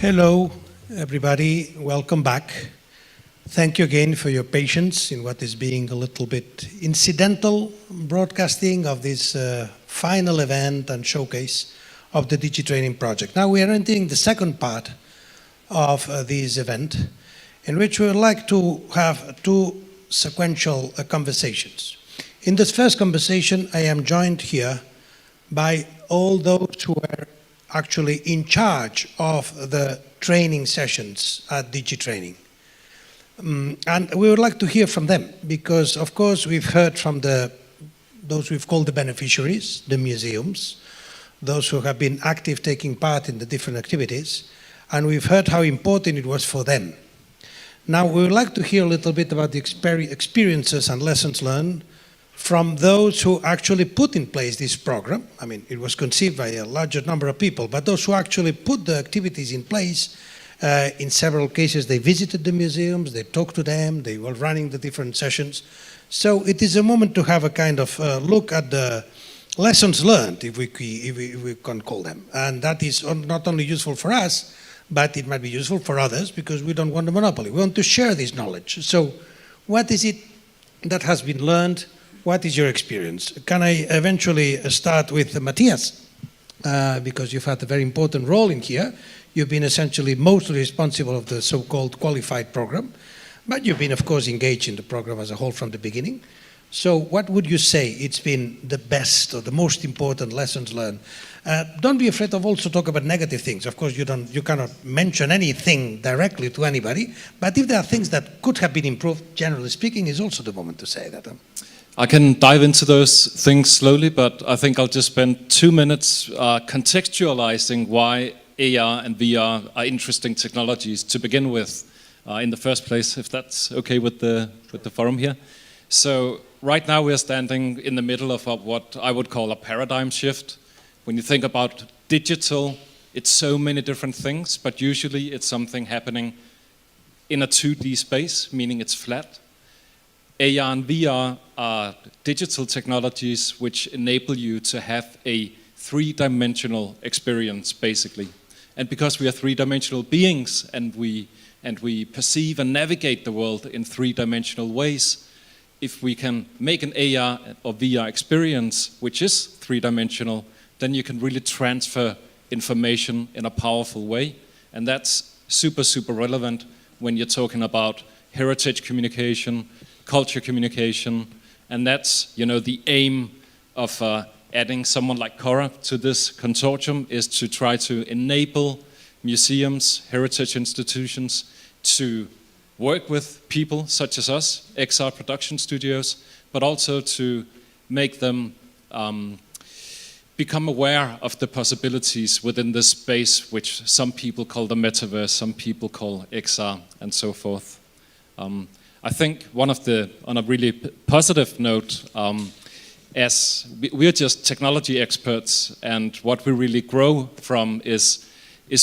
Hello, everybody. Welcome back. Thank you again for your patience in what is being a little bit incidental broadcasting of this final event and showcase of the Digi Training project. Now we are entering the second part of this event, in which we would like to have two sequential conversations. In this first conversation, I am joined here by all those who are actually in charge of the training sessions at Digi Training. And we would like to hear from them because, of course, we've heard from those we've called the beneficiaries, the museums, those who have been active taking part in the different activities, and we've heard how important it was for them. Now, we would like to hear a little bit about the experiences and lessons learned from those who actually put in place this program. I mean, it was conceived by a larger number of people, but those who actually put the activities in place, in several cases, they visited the museums, they talked to them, they were running the different sessions. So it is a moment to have a kind of look at the lessons learned, if we can call them. And that is not only useful for us, but it might be useful for others because we don't want a monopoly. We want to share this knowledge. So what is it that has been learned? What is your experience? Can I eventually start with Matias? Because you've had a very important role in here. You've been essentially mostly responsible of the so-called qualified program, but you've been, of course, engaged in the program as a whole from the beginning. So what would you say it's been the best or the most important lessons learned? Don't be afraid of also talk about negative things. Of course, you cannot mention anything directly to anybody, but if there are things that could have been improved, generally speaking, is also the moment to say that. I can dive into those things slowly, but I think I'll just spend 2 minutes contextualizing why AR and VR are interesting technologies to begin with in the first place, if that's okay with the forum here. So right now we're standing in the middle of what I would call a paradigm shift. When you think about digital, it's so many different things, but usually it's something happening in a 2D space, meaning it's flat. AR and VR are digital technologies which enable you to have a three-dimensional experience, basically. And because we are three-dimensional beings and we perceive and navigate the world in three-dimensional ways, if we can make an AR or VR experience which is three-dimensional, then you can really transfer information in a powerful way. And that's super, super relevant when you're talking about heritage communication, culture communication, and that's, the aim of adding someone like Khora to this consortium is to try to enable museums, heritage institutions to work with people such as us, XR production studios, but also to make them become aware of the possibilities within this space, which some people call the metaverse, some people call XR, and so forth. I think on a really positive note, as we're just technology experts, and what we really grow from is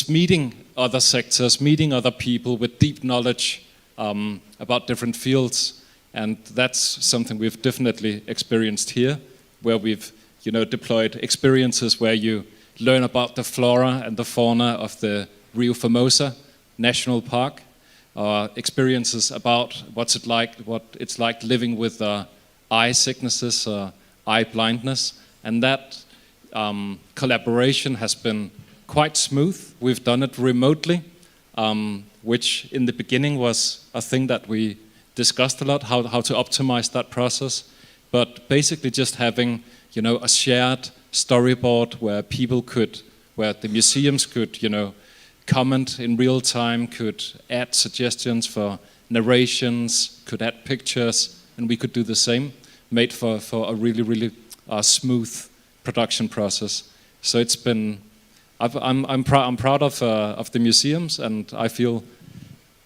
meeting other sectors, meeting other people with deep knowledge about different fields, and that's something we've definitely experienced here, where we've deployed experiences where you learn about the flora and the fauna of the Rio Formosa National Park. Experiences about what it's like living with eye sicknesses, eye blindness, and that collaboration has been quite smooth. We've done it remotely, which in the beginning was a thing that we discussed a lot, how to optimize that process. But basically just having a shared storyboard where the museums could comment in real time, could add suggestions for narrations, could add pictures, and we could do the same, made for a really, really smooth production process. So it's been, I'm proud of the museums, and I feel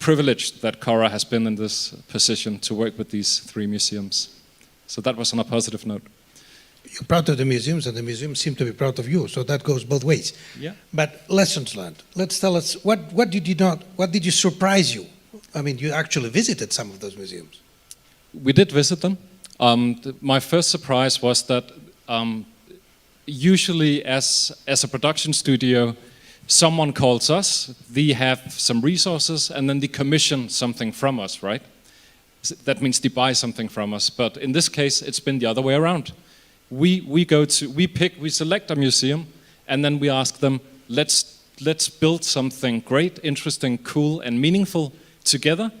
privileged that Khora has been in this position to work with these 3 museums. So that was on a positive note. You're proud of the museums, and the museums seem to be proud of you, so that goes both ways. Yeah. But lessons learned. Let's tell us, what did you surprise you? I mean, you actually visited some of those museums. We did visit them. My first surprise was that usually as a production studio, someone calls us, they have some resources, and then they commission something from us, right? That means they buy something from us. But in this case, it's been the other way around. We select a museum, and then we ask them, let's build something great, interesting, cool, and meaningful together.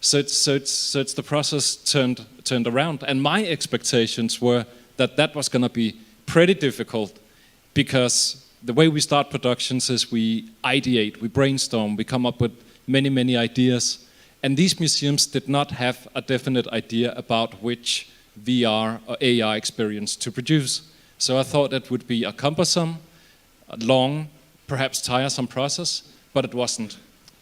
So it's the process turned around. And my expectations were that was going to be pretty difficult, because the way we start productions is we ideate, we brainstorm, we come up with many, many ideas. And these museums did not have a definite idea about which VR or AR experience to produce. So I thought it would be a cumbersome, long, perhaps tiresome process, but it wasn't.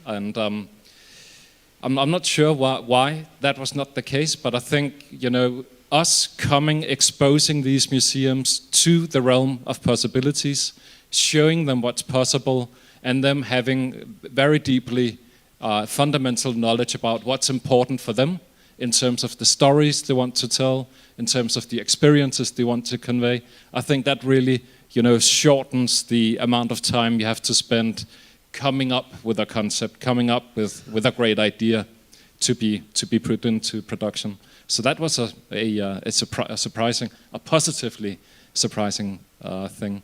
And I'm not sure why that was not the case, but I think, us exposing these museums to the realm of possibilities, showing them what's possible, and them having very deeply fundamental knowledge about what's important for them in terms of the stories they want to tell, in terms of the experiences they want to convey. I think that really, shortens the amount of time you have to spend coming up with a concept, coming up with a great idea to be put into production. So that was a positively surprising thing.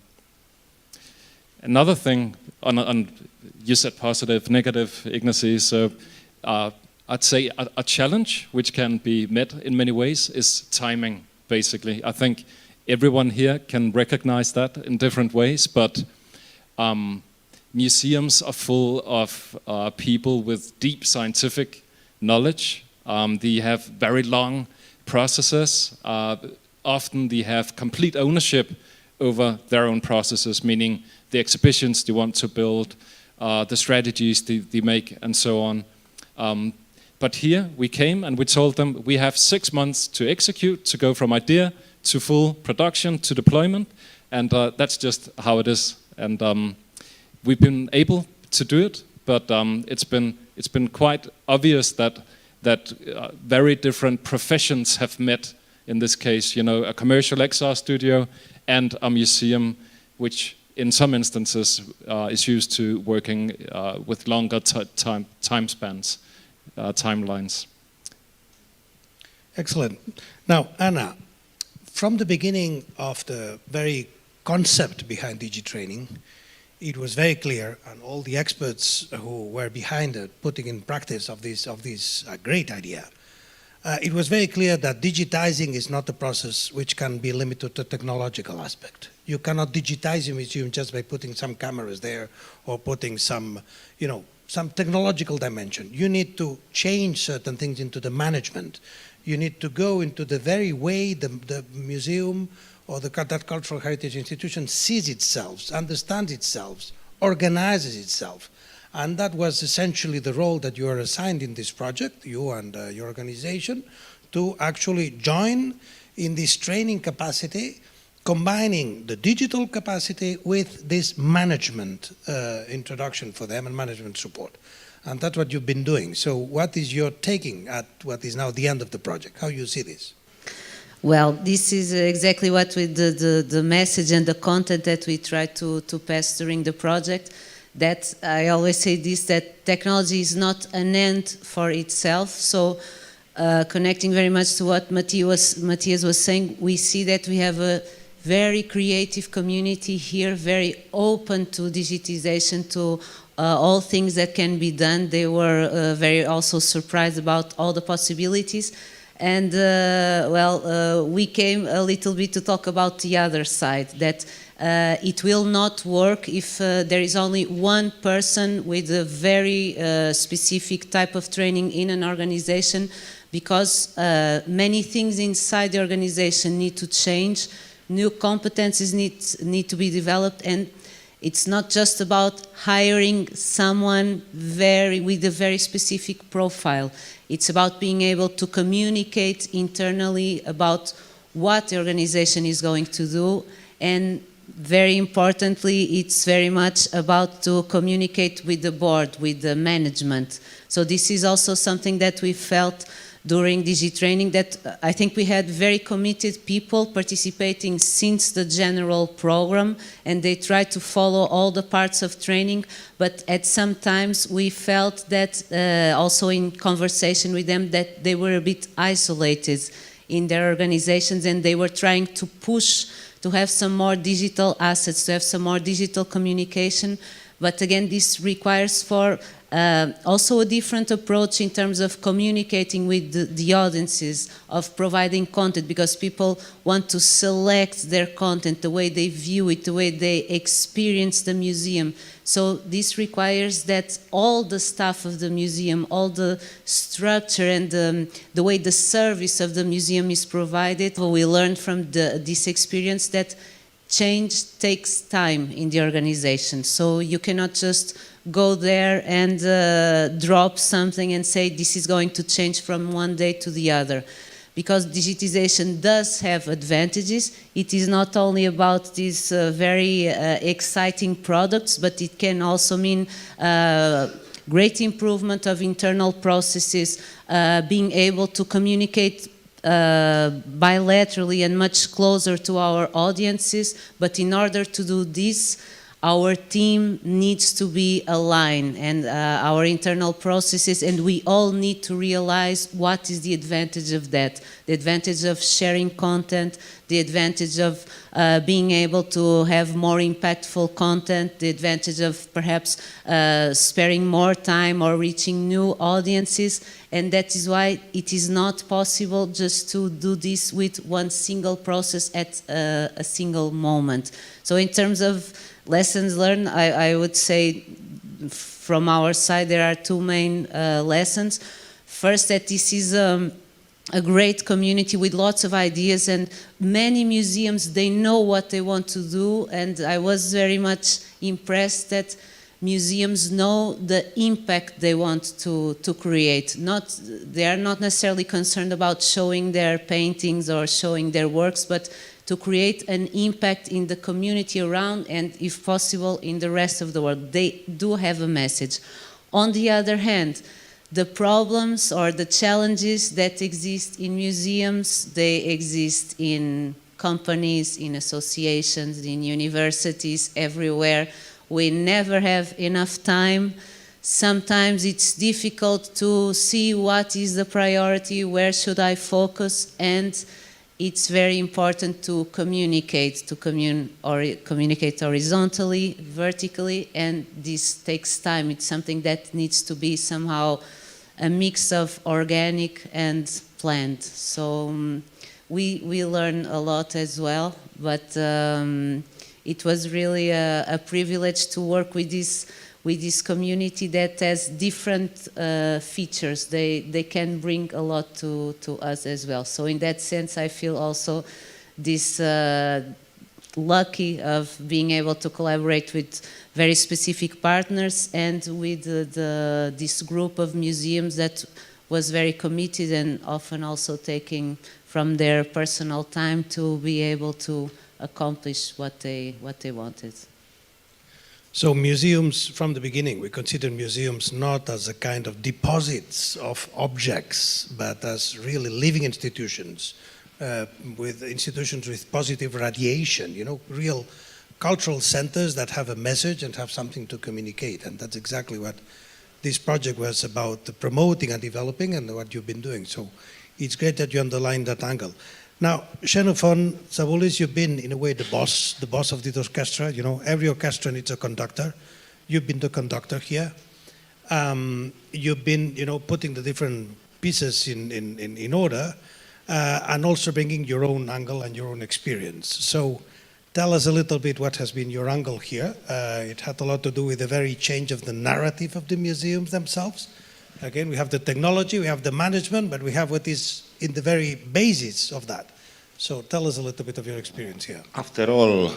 Another thing, on you said positive, negative, Ignasi, so I'd say a challenge which can be met in many ways is timing, basically. I think everyone here can recognize that in different ways, but museums are full of people with deep scientific knowledge. They have very long processes. Often they have complete ownership over their own processes, meaning the exhibitions they want to build, the strategies they make, and so on. But here we came and we told them we have 6 months to execute, to go from idea to full production to deployment, and that's just how it is. And we've been able to do it, but it's been quite obvious that very different professions have met in this case. A commercial XR studio and a museum, which in some instances is used to working with longer time spans, timelines. Excellent. Now, Anna, from the beginning of the very concept behind Digi Training, it was very clear, and all the experts who were behind it, putting in practice of this great idea, it was very clear that digitizing is not a process which can be limited to technological aspect. You cannot digitize a museum just by putting some cameras there or putting some technological dimension. You need to change certain things into the management. You need to go into the very way the museum or that cultural heritage institution sees itself, understands itself, organizes itself. And that was essentially the role that you are assigned in this project, you and your organization, to actually join in this training capacity, combining the digital capacity with this management introduction for them and management support. And that's what you've been doing. So what is your taking at what is now the end of the project? How you see this? Well, this is exactly what the message and the content that we try to pass during the project. That I always say this, that technology is not an end for itself. So connecting very much to what Matias was saying, we see that we have a very creative community here, very open to digitization, to all things that can be done. They were very also surprised about all the possibilities. And we came a little bit to talk about the other side, that it will not work if there is only one person with a very specific type of training in an organization, because many things inside the organization need to change, new competencies need to be developed, and it's not just about hiring someone with a very specific profile. It's about being able to communicate internally about what the organization is going to do, and very importantly, it's very much about to communicate with the board, with the management. So this is also something that we felt during Digi Training that I think we had very committed people participating since the general program, and they tried to follow all the parts of training, but at some times we felt that also in conversation with them that they were a bit isolated in their organizations, and they were trying to push to have some more digital assets, to have some more digital communication. But again, this requires for also a different approach in terms of communicating with the audiences, of providing content, because people want to select their content, the way they view it, the way they experience the museum. So this requires that all the staff of the museum, all the structure and the way the service of the museum is provided. We learned from this experience that change takes time in the organization. So you cannot just go there and drop something and say this is going to change from one day to the other. Because digitization does have advantages. It is not only about these very exciting products, but it can also mean great improvement of internal processes, being able to communicate bilaterally and much closer to our audiences. But in order to do this, our team needs to be aligned, and our internal processes, and we all need to realize what is the advantage of that. The advantage of sharing content, the advantage of being able to have more impactful content, the advantage of perhaps sparing more time or reaching new audiences, and that is why it is not possible just to do this with one single process at a single moment. So in terms of lessons learned, I would say from our side there are two main lessons. First, that this is a great community with lots of ideas, and many museums, they know what they want to do, and I was very much impressed that museums know the impact they want to create. They are not necessarily concerned about showing their paintings or showing their works, but to create an impact in the community around, and if possible in the rest of the world. They do have a message. On the other hand, the problems or the challenges that exist in museums, they exist in companies, in associations, in universities, everywhere. We never have enough time. Sometimes it's difficult to see what is the priority, where should I focus, and it's very important to communicate, communicate horizontally, vertically, and this takes time. It's something that needs to be somehow a mix of organic and planned. So we learn a lot as well, but it was really a privilege to work with this community that has different features. They can bring a lot to us as well. So in that sense, I feel also this lucky of being able to collaborate with very specific partners and with this group of museums that was very committed and often also taking from their personal time to be able to accomplish what they wanted. So museums, from the beginning, we consider museums not as a kind of deposits of objects, but as really living institutions, with positive radiation, you know, real cultural centers that have a message and have something to communicate. And that's exactly what this project was about, promoting and developing, and what you've been doing. So it's great that you underline that angle. Now, Xenophon, Zabulis, you've been, in a way, the boss of the orchestra. You know, every orchestra needs a conductor. You've been the conductor here. You've been, you know, putting the different pieces in order, and also bringing your own angle and your own experience. So tell us a little bit what has been your angle here. It had a lot to do with the very change of the narrative of the museums themselves. Again, we have the technology, we have the management, but we have what is in the very basis of that. So tell us a little bit of your experience here. After all,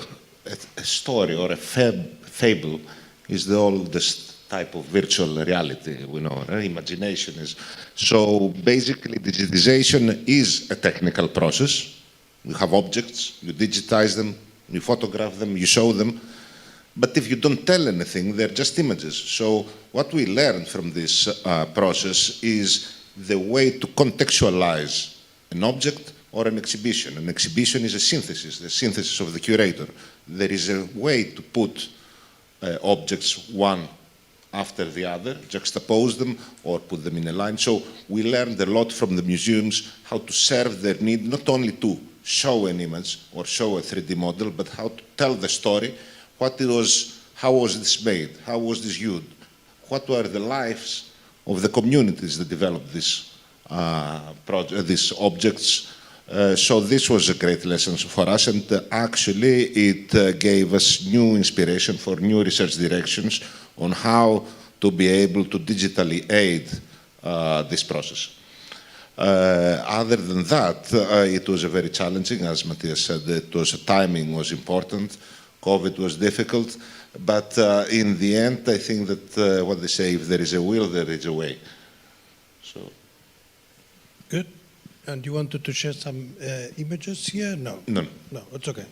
a story or a fable is the oldest type of virtual reality, we know. Imagination is. So basically, digitization is a technical process. You have objects, you digitize them, you photograph them, you show them. But if you don't tell anything, they're just images. So what we learned from this process is the way to contextualize an object or an exhibition. An exhibition is a synthesis of the curator. There is a way to put objects one after the other, juxtapose them or put them in a line. So we learned a lot from the museums how to serve their need, not only to show an image or show a 3D model, but how to tell the story, what it was, how was this made, how was this used, what were the lives of the communities that developed these objects. So this was a great lesson for us, and actually it gave us new inspiration for new research directions on how to be able to digitally aid this process. Other than that, it was very challenging, as Matias said. Timing was important, COVID was difficult, but in the end, I think that what they say, if there is a will, there is a way. So. Good. And you wanted to share some images here? No. No. No, it's okay.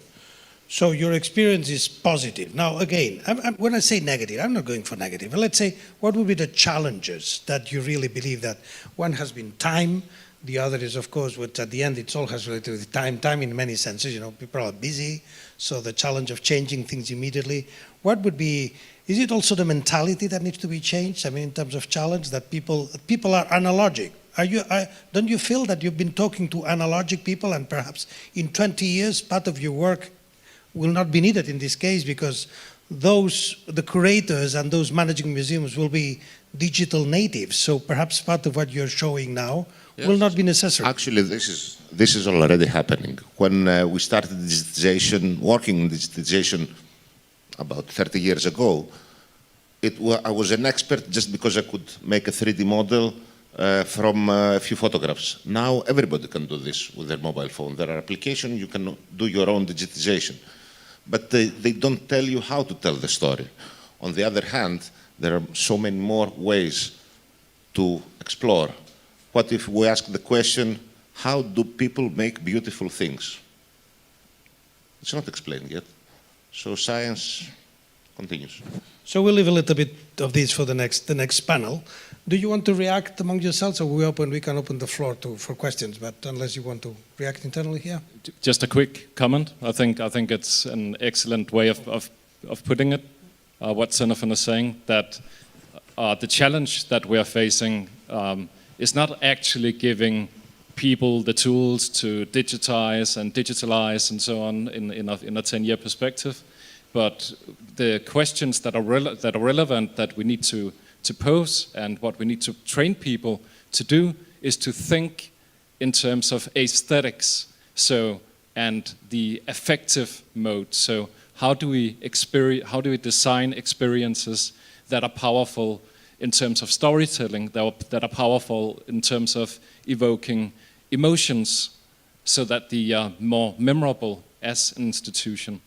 So your experience is positive. Now, again, when I say negative, I'm not going for negative. But let's say, what would be the challenges that you really believe that one has been time, the other is, of course, which at the end, it all has related with time. Time in many senses, you know, people are busy, so the challenge of changing things immediately. What would be, is it also the mentality that needs to be changed? I mean, in terms of challenge, that people are analogic. Don't you feel that you've been talking to analogic people, and perhaps in 20 years, part of your work will not be needed in this case, because the curators and those managing museums will be digital natives. So perhaps part of what you're showing now will not be necessary. Actually, this is already happening. When we started digitization, working in digitization about 30 years ago, I was an expert just because I could make a 3D model from a few photographs. Now everybody can do this with their mobile phone. There are applications, you can do your own digitization. But they don't tell you how to tell the story. On the other hand, there are so many more ways to explore. What if we ask the question, how do people make beautiful things? It's not explained yet. So science continues. So we'll leave a little bit of this for the next panel. Do you want to react among yourselves, or we can open the floor for questions, but unless you want to react internally here? Just a quick comment. I think it's an excellent way of putting it, what Xenophon is saying, that the challenge that we are facing is not actually giving people the tools to digitize and digitalize and so on in a 10-year perspective, but the questions that are relevant that we need to pose, and what we need to train people to do is to think in terms of aesthetics, and the affective mode. So how do we design experiences that are powerful in terms of storytelling, that are powerful in terms of evoking emotions, so that they are more memorable as an institution.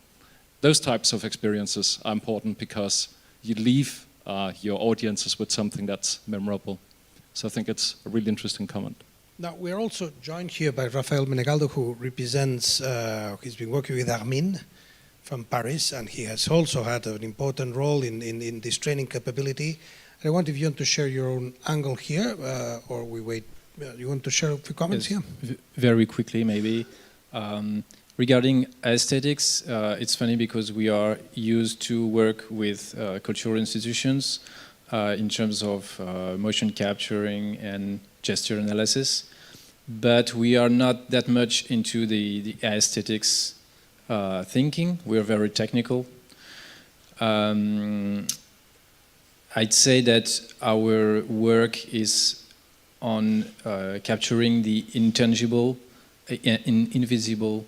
Those types of experiences are important because you leave your audiences with something that's memorable. So I think it's a really interesting comment. Now, we're also joined here by Raphaël Menegaldo, who represents, he's been working with Armines from Paris, and he has also had an important role in this training capability. I wonder if you want to share your own angle here, or we wait. You want to share a few comments here? Very quickly, maybe. Regarding aesthetics, it's funny because we are used to work with cultural institutions in terms of motion capturing and gesture analysis, but we are not that much into the aesthetics thinking. We are very technical. I'd say that our work is on capturing the intangible, invisible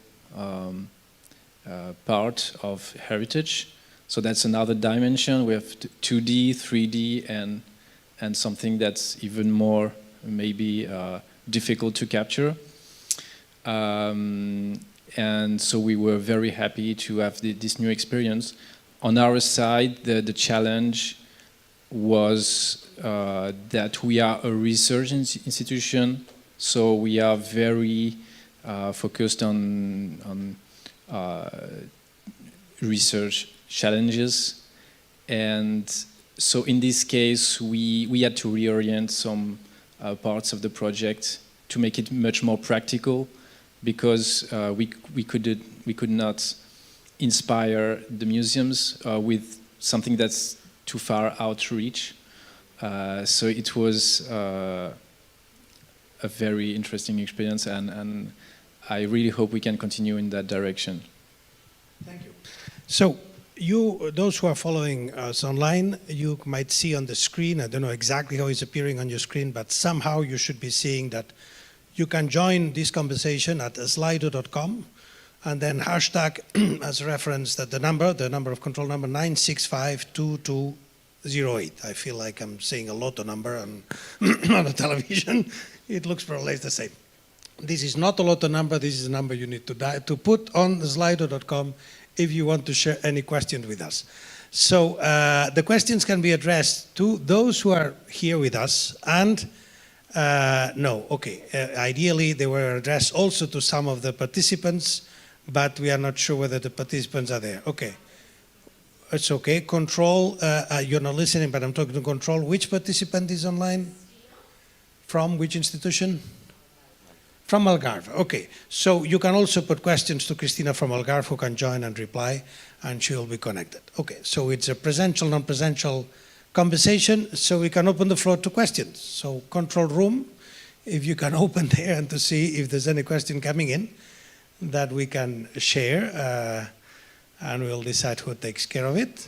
part of heritage. So that's another dimension. We have 2D, 3D, and something that's even more maybe difficult to capture. And so we were very happy to have this new experience. On our side, the challenge was that we are a research institution, so we are very focused on research challenges, and so in this case we had to reorient some parts of the project to make it much more practical, because we could not inspire the museums with something that's too far outreach. So it was a very interesting experience, and I really hope we can continue in that direction. Thank you. So those who are following us online, you might see on the screen, I don't know exactly how it's appearing on your screen, but somehow you should be seeing that you can join this conversation at slido.com, and then hashtag as reference that the number of control number 9652208. I feel like I'm saying a lotto number on the television. It looks more or less the same. This is not a lotto number. This is a number you need to put on slido.com if you want to share any questions with us. So the questions can be addressed to those who are here with us, and ideally they were addressed also to some of the participants, but we are not sure whether the participants are there. Okay, it's okay. Control, you're not listening, but I'm talking to Control. Which participant is online? From which institution? From Algarve. Okay, so you can also put questions to Christina from Algarve, who can join and reply, and she will be connected. Okay, so it's a presential, non-presential conversation, so we can open the floor to questions. So control room, if you can open there and to see if there's any question coming in that we can share, and we'll decide who takes care of it.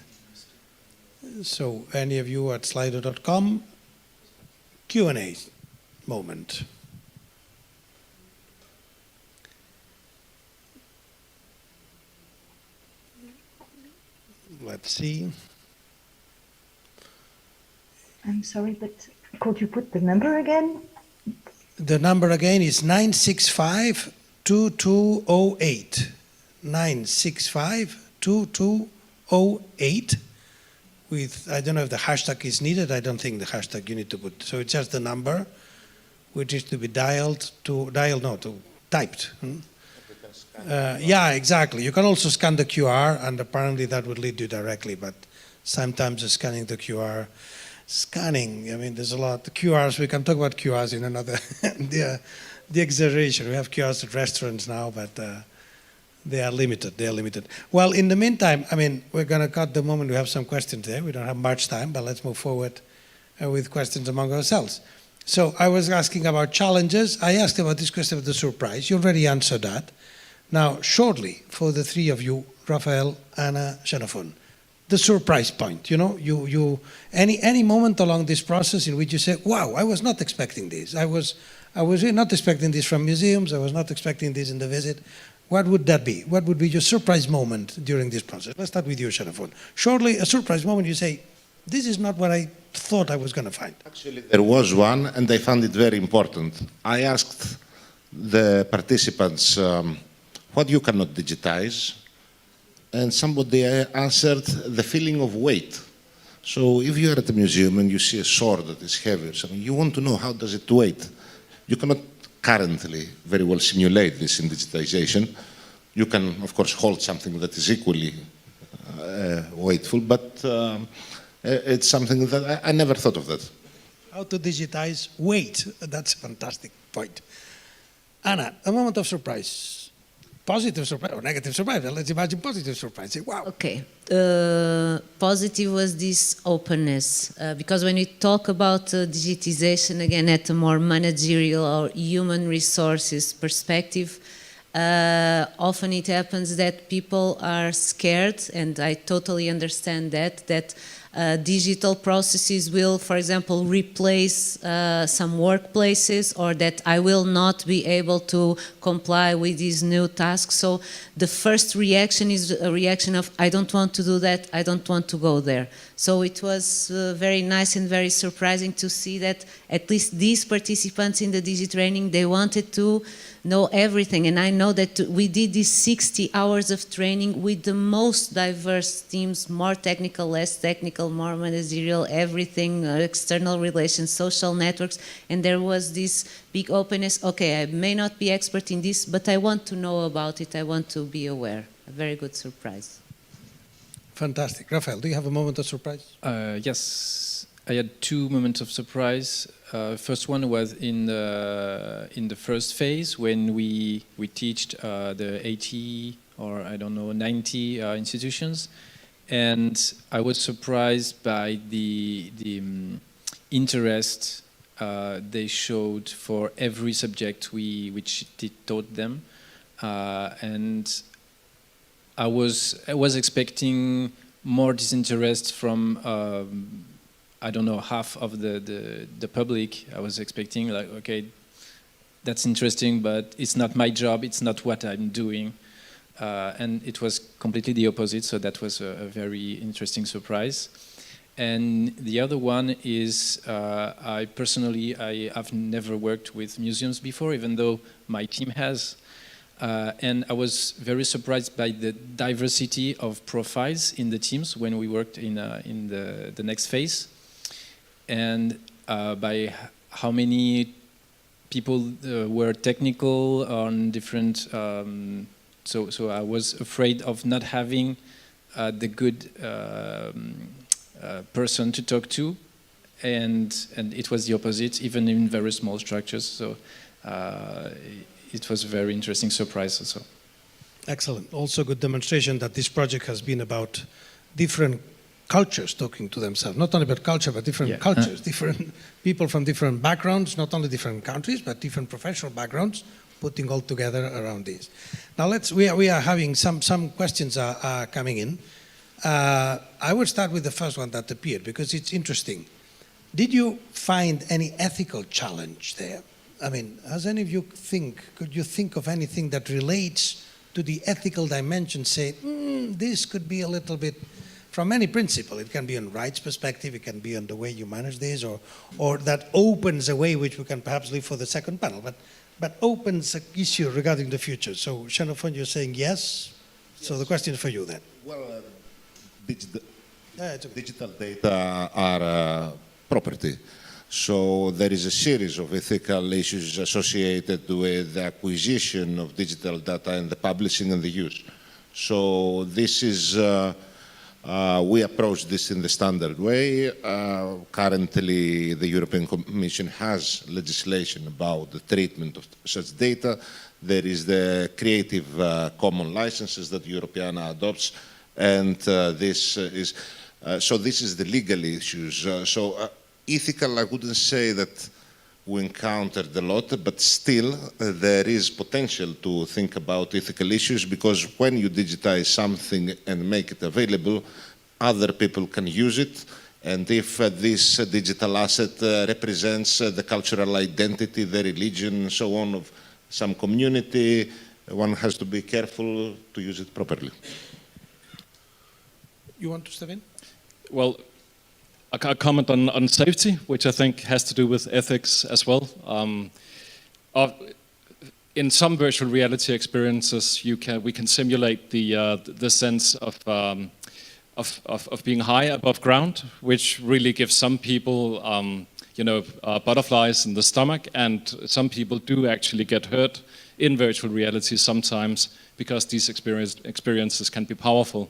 So any of you at slido.com, Q&A moment. Let's see. I'm sorry, but could you put the number again? The number again is 965-2208. 965-2208. With, I don't know if the hashtag is needed. I don't think the hashtag you need to put. So it's just the number, which is to be typed. Yeah, exactly. You can also scan the QR, and apparently that would lead you directly, but sometimes scanning the QR, I mean, there's a lot of QRs. We can talk about QRs in another, the exaggeration. We have QRs at restaurants now, but they are limited. Well, in the meantime, I mean, we're going to cut the moment we have some questions there. We don't have much time, but let's move forward with questions among ourselves. So I was asking about challenges. I asked about this question of the surprise. You already answered that. Now, shortly, for the three of you, Raphaël, Anna, Xenophon, the surprise point, you know, any moment along this process in which you say, wow, I was not expecting this. I was really not expecting this from museums. I was not expecting this in the visit. What would that be? What would be your surprise moment during this process? Let's start with you, Xenophon. Shortly, a surprise moment, you say, this is not what I thought I was going to find. Actually, there was one, and I found it very important. I asked the participants, what you cannot digitize? And somebody answered the feeling of weight. So if you are at a museum and you see a sword that is heavy or something, you want to know how does it weigh. You cannot currently very well simulate this in digitization. You can, of course, hold something that is equally weightful, but it's something that I never thought of that. How to digitize weight. That's a fantastic point. Anna, a moment of surprise. Positive surprise or negative surprise? Let's imagine positive surprise. Say, wow. Okay. Positive was this openness, because when we talk about digitization, again, at a more managerial or human resources perspective, often it happens that people are scared, and I totally understand that digital processes will, for example, replace some workplaces, or that I will not be able to comply with these new tasks. So the first reaction is a reaction of, I don't want to do that, I don't want to go there. So it was very nice and very surprising to see that at least these participants in the Digi Training, they wanted to know everything. And I know that we did these 60 hours of training with the most diverse teams, more technical, less technical, more managerial, everything, external relations, social networks. And there was this big openness. Okay, I may not be expert in this, but I want to know about it. I want to be aware. A very good surprise. Fantastic. Raphaël, do you have a moment of surprise? Yes, I had two moments of surprise. First one was in the first phase when we taught the 80 or I don't know 90 institutions, and I was surprised by the interest they showed for every subject which taught them, and I was expecting more disinterest from I don't know, half of the public. I was expecting like, okay, that's interesting, but it's not my job, it's not what I'm doing. And it was completely the opposite, so that was a very interesting surprise. And the other one is, I have never worked with museums before, even though my team has. And I was very surprised by the diversity of profiles in the teams when we worked in the next phase. And by how many people were technical on different, so I was afraid of not having the good person to talk to, and it was the opposite, even in very small structures. So it was a very interesting surprise also. Excellent. Also good demonstration that this project has been about different cultures talking to themselves. Not only about culture, but different cultures, different people from different backgrounds, not only different countries, but different professional backgrounds, putting all together around this. Now we are having some questions are coming in. I will start with the first one that appeared because it's interesting. Did you find any ethical challenge there? I mean, as any of you could you think of anything that relates to the ethical dimension, say, this could be a little bit, from any principle, it can be on rights perspective, it can be on the way you manage this, or that opens a way which we can perhaps leave for the second panel, but opens an issue regarding the future. So, Xenophon, you're saying yes? So the question is for you then. Well, digital data are property. So there is a series of ethical issues associated with the acquisition of digital data and the publishing and the use. So this is, we approach this in the standard way. Currently, the European Commission has legislation about the treatment of such data. There is the Creative Common licenses that Europeana adopts, and this is the legal issues. Ethical, I wouldn't say that we encountered a lot, but still there is potential to think about ethical issues, because when you digitize something and make it available, other people can use it. And if this digital asset represents the cultural identity, the religion, and so on of some community, one has to be careful to use it properly. You want to step in? Well, a comment on safety, which I think has to do with ethics as well. In some virtual reality experiences, we can simulate the sense of being high above ground, which really gives some people, butterflies in the stomach, and some people do actually get hurt in virtual reality sometimes because these experiences can be powerful.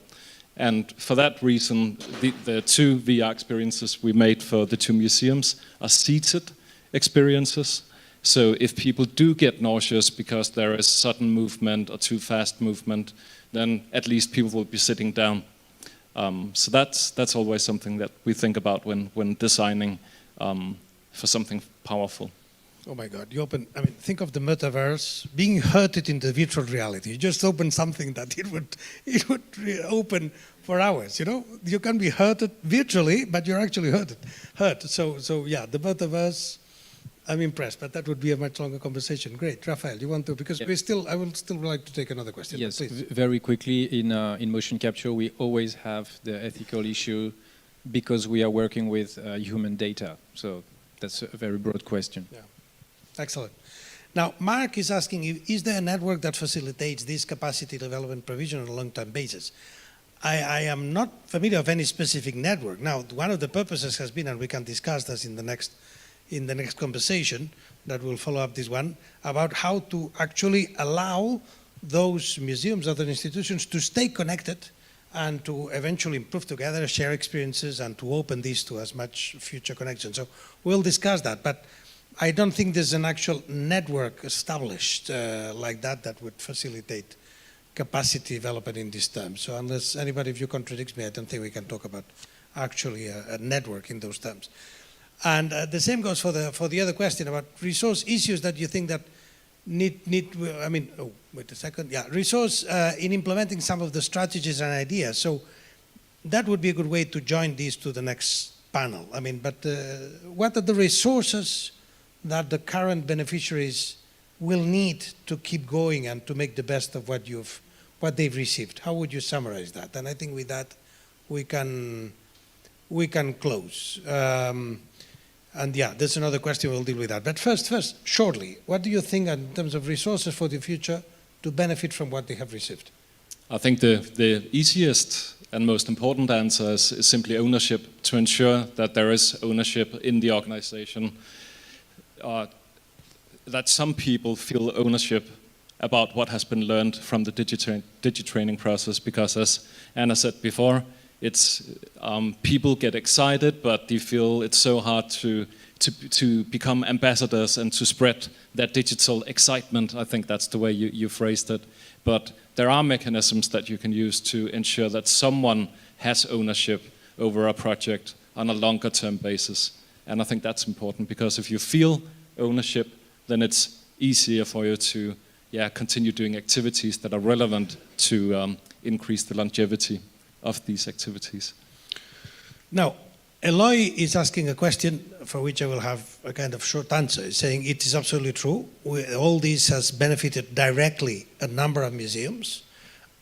And for that reason, the two VR experiences we made for the two museums are seated experiences. So if people do get nauseous because there is sudden movement or too fast movement, then at least people will be sitting down. So that's always something that we think about when designing for something powerful. Oh my God, think of the metaverse being hurted in the virtual reality. You just open something that it would open for hours, you know? You can be hurted virtually, but you're actually hurt. So yeah, the metaverse, I'm impressed, but that would be a much longer conversation. Great, Raphaël, you want to, because I will still like to take another question. Yes, please. Very quickly, in motion capture, we always have the ethical issue because we are working with human data. So that's a very broad question. Yeah. Excellent. Now, Mark is asking, is there a network that facilitates this capacity development provision on a long-term basis? I am not familiar of any specific network. Now, one of the purposes has been, and we can discuss this in the next conversation that will follow up this one, about how to actually allow those museums, other institutions to stay connected and to eventually improve together, share experiences, and to open these to as much future connection. So we'll discuss that, but I don't think there's an actual network established like that that would facilitate capacity development in these terms. So unless anybody of you contradicts me, I don't think we can talk about actually a network in those terms. And the same goes for the other question about resource issues that you think that resource in implementing some of the strategies and ideas. So that would be a good way to join these to the next panel. I mean, but what are the resources that the current beneficiaries will need to keep going and to make the best of what they've received? How would you summarize that? And I think with that we can close. And yeah, there's another question, we'll deal with that. But first, shortly, what do you think in terms of resources for the future to benefit from what they have received? I think the easiest and most important answer is simply ownership, to ensure that there is ownership in the organization, that some people feel ownership about what has been learned from the DigiTraining process, because as Anna said before, it's people get excited, but they feel it's so hard to become ambassadors and to spread that digital excitement. I think that's the way you phrased it. But there are mechanisms that you can use to ensure that someone has ownership over a project on a longer term basis. And I think that's important, because if you feel ownership, then it's easier for you to continue doing activities that are relevant to increase the longevity of these activities. Now, Eloy is asking a question for which I will have a kind of short answer, saying it is absolutely true. All this has benefited directly a number of museums,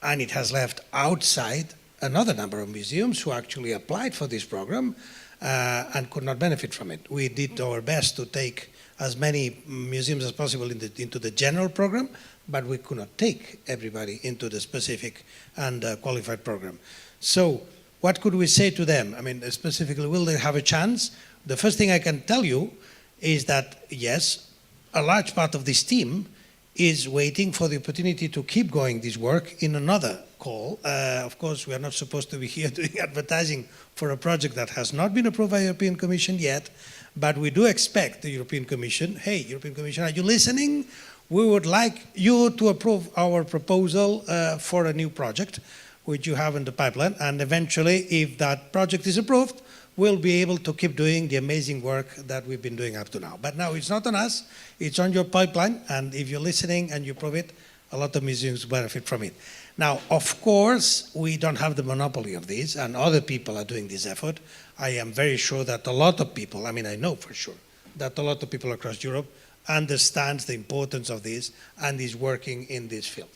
and it has left outside another number of museums who actually applied for this program and could not benefit from it. We did our best to take as many museums as possible into the general program, but we could not take everybody into the specific and qualified program. So what could we say to them? I mean, specifically, will they have a chance? The first thing I can tell you is that, yes, a large part of this team is waiting for the opportunity to keep going this work in another call. Of course, we are not supposed to be here doing advertising for a project that has not been approved by the European Commission yet, but we do expect the European Commission, hey, European Commission, are you listening? We would like you to approve our proposal for a new project, which you have in the pipeline, and eventually, if that project is approved, we'll be able to keep doing the amazing work that we've been doing up to now. But now it's not on us, it's on your pipeline, and if you're listening and you approve it, a lot of museums benefit from it. Now, of course, we don't have the monopoly of this, and other people are doing this effort. I am very sure that a lot of people, I mean, I know for sure, that a lot of people across Europe understands the importance of this and is working in this field.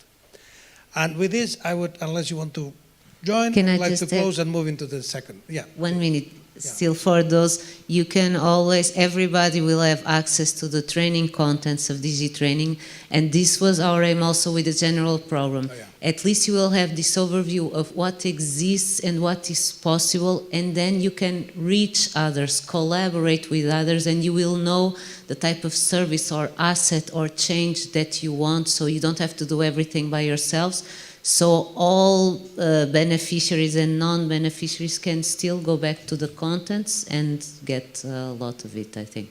And with this, I would, unless you want to join, I'd like to close and move into the second. Yeah. 1 minute. Still for those, you can always, everybody will have access to the training contents of Digi Training, and this was our aim also with the general program. At least you will have this overview of what exists and what is possible, and then you can reach others, collaborate with others, and you will know the type of service or asset or change that you want, so you don't have to do everything by yourselves. So all beneficiaries and non-beneficiaries can still go back to the contents and get a lot of it, I think.